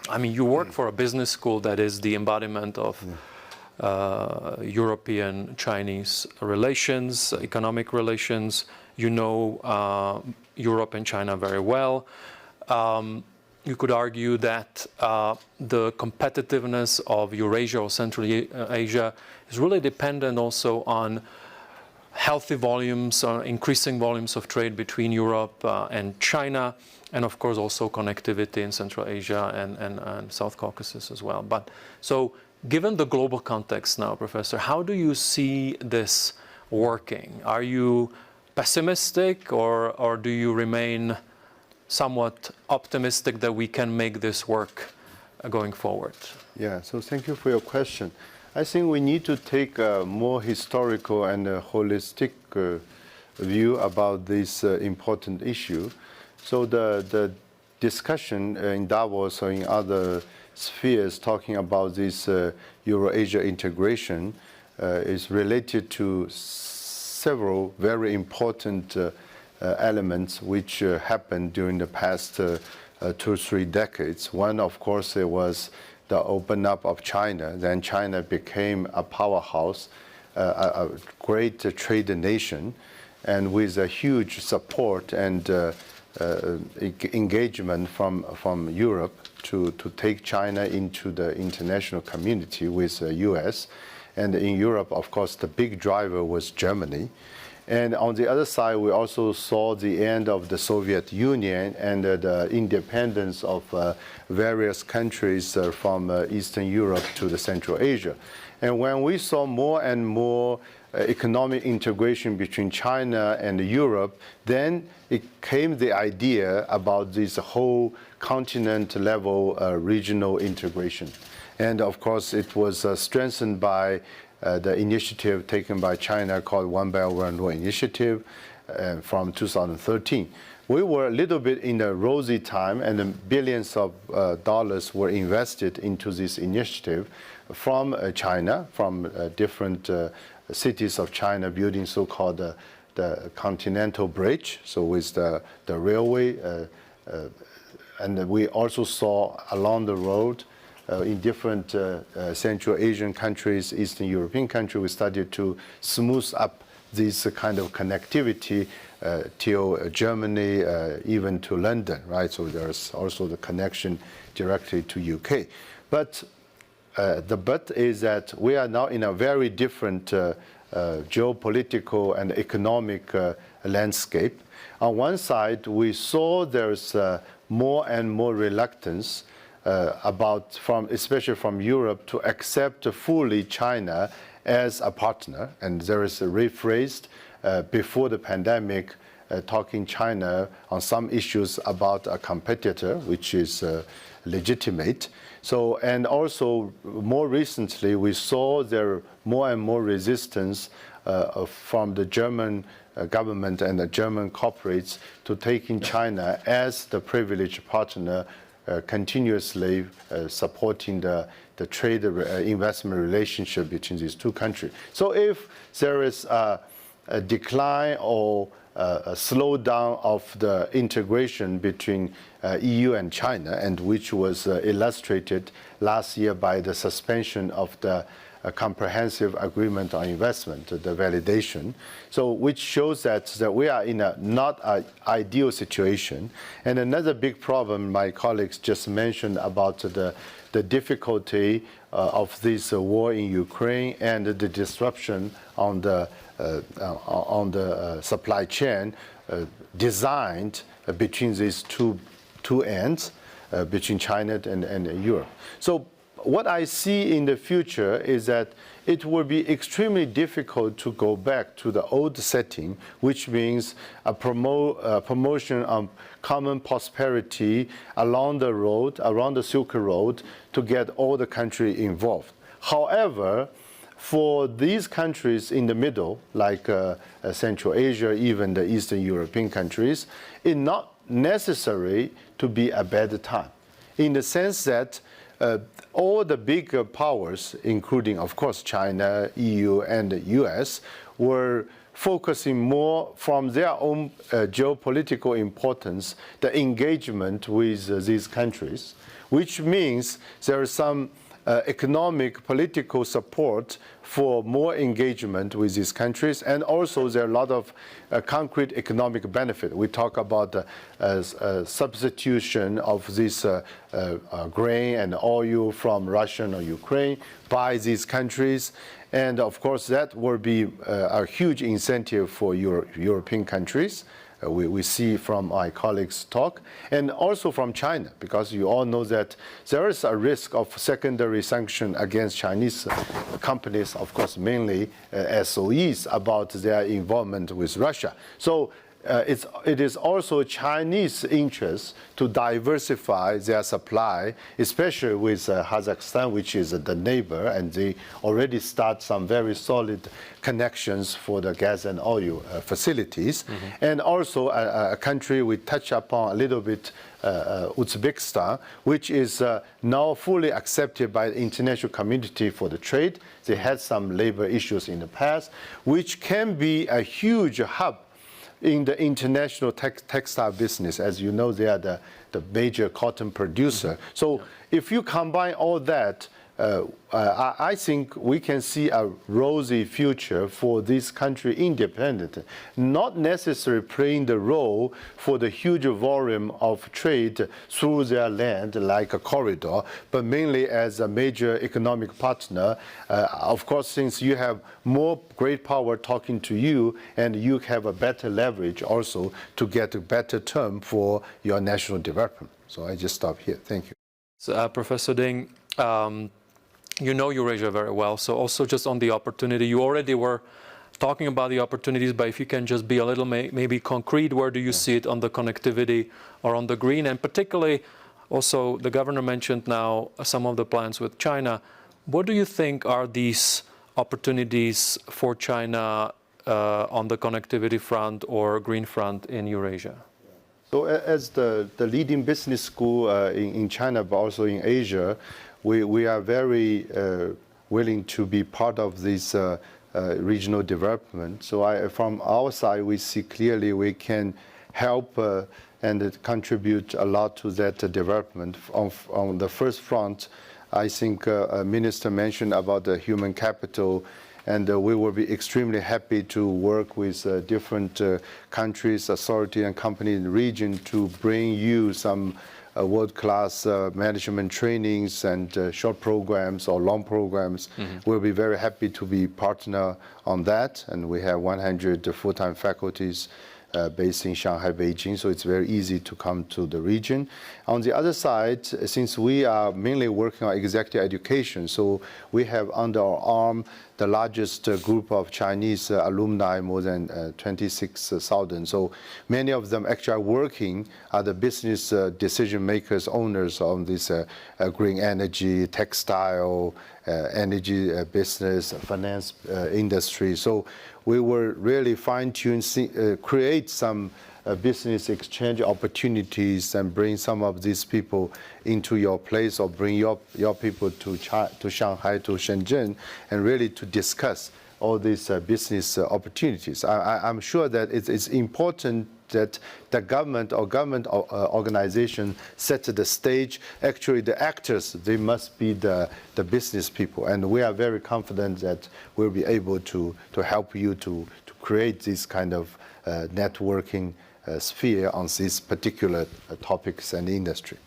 I mean, you work for a business school that is the embodiment of European-Chinese relations, economic relations. You know Europe and China very well. You could argue that the competitiveness of Eurasia or Central Asia is really dependent also on healthy volumes, increasing volumes of trade between Europe and China, and of course also connectivity in Central Asia and South Caucasus as well. But so given the global context now, Professor, how do you see this working? Are you pessimistic or do you remain somewhat optimistic that we can make this work going forward? Yeah, so thank you for your question. I think we need to take a more historical and holistic view about this important issue. So the discussion in Davos or in other spheres talking about this Eurasia integration is related to several very important elements which happened during the past 2 or 3 decades. One, of course, it was the open up of China. Then China became a powerhouse, a great trade nation, and with a huge support and engagement from Europe to take China into the international community with the US. And in Europe, of course, the big driver was Germany. And on the other side, we also saw the end of the Soviet Union and the independence of various countries from Eastern Europe to the Central Asia. And when we saw more and more economic integration between China and Europe, then it came the idea about this whole continent-level regional integration. And of course, it was strengthened by the initiative taken by China called One Belt One Road Initiative from 2013. We were a little bit in a rosy time, and billions of dollars were invested into this initiative from China, from different cities of China building so-called the Continental Bridge, so with the railway. And we also saw along the road in different Central Asian countries, Eastern European countries, we started to smooth up this kind of connectivity till Germany, even to London, right? So there's also the connection directly to UK. But the but is that we are now in a very different geopolitical and economic landscape. On one side, we saw there's more and more reluctance especially from Europe, to accept fully China as a partner. And there is a rephrased before the pandemic, talking China on some issues about a competitor, which is legitimate. So, and also more recently, we saw there more and more resistance from the German government and the German corporates to taking China as the privileged partner, continuously supporting the trade investment relationship between these two countries. So if there is a decline or a slowdown of the integration between EU and China, and which was illustrated last year by the suspension of the comprehensive agreement on investment, the validation, so which shows that we are in a not an ideal situation. And another big problem my colleagues just mentioned about the difficulty of this war in Ukraine and the disruption on the supply chain designed between these two ends, between China and Europe. So what I see in the future is that it will be extremely difficult to go back to the old setting, which means a promotion of common prosperity along the road, around the Silk Road, to get all the countries involved. However, for these countries in the middle, like Central Asia, even the Eastern European countries, it's not necessary to be a bad time, in the sense that all the big powers, including, of course, China, EU, and the US, were focusing more from their own geopolitical importance, the engagement with these countries, which means there is some economic, political support for more engagement with these countries, and also there are a lot of concrete economic benefit. We talk about substitution of this grain and oil from Russia or Ukraine by these countries, and of course that will be a huge incentive for European countries. We see from my colleagues' talk, and also from China, because you all know that there is a risk of secondary sanction against Chinese companies, of course, mainly SOEs, about their involvement with Russia. So it is also Chinese interest to diversify their supply, especially with Kazakhstan, which is the neighbor, and they already start some very solid connections for the gas and oil facilities. And also a country we touch upon a little bit, Uzbekistan, which is now fully accepted by the international community for the trade. They had some labor issues in the past, which can be a huge hub in the international textile business. As you know, they are the major cotton producer. So if you combine all that, I think we can see a rosy future for this country independent, not necessarily playing the role for the huge volume of trade through their land like a corridor, but mainly as a major economic partner. Of course, since you have more great power talking to you, and you have a better leverage also to get a better term for your national development. So I just stop here. Thank you. So, Professor Ding, you know Eurasia very well, so also just on the opportunity, you already were talking about the opportunities, but if you can just be a little maybe concrete, where do you see it on the connectivity or on the green? And particularly, also the governor mentioned now some of the plans with China. What do you think are these opportunities for China on the connectivity front or green front in Eurasia? So as the leading business school in China, but also in Asia, we are very willing to be part of this regional development. So from our side, we see clearly we can help and contribute a lot to that development. On the first front, I think Minister mentioned about the human capital, and we will be extremely happy to work with different countries, authority, and companies in the region to bring you some world-class management trainings and short programs or long programs. We'll be very happy to be partner on that, and we have 100 full-time faculties based in Shanghai, Beijing, so it's very easy to come to the region. On the other side, since we are mainly working on executive education, so we have under our arm the largest group of Chinese alumni, more than 26,000. So many of them actually are working are the business decision makers, owners on this green energy, textile, energy business, finance industry. So we will really fine-tune, create some business exchange opportunities and bring some of these people into your place, or bring your people to Shanghai, to Shenzhen, and really to discuss all these business opportunities. I'm sure that it's important that the government or government organization set the stage. Actually, the actors, they must be the business people. And we are very confident that we'll be able to help you to create this kind of networking sphere on these particular topics and industry.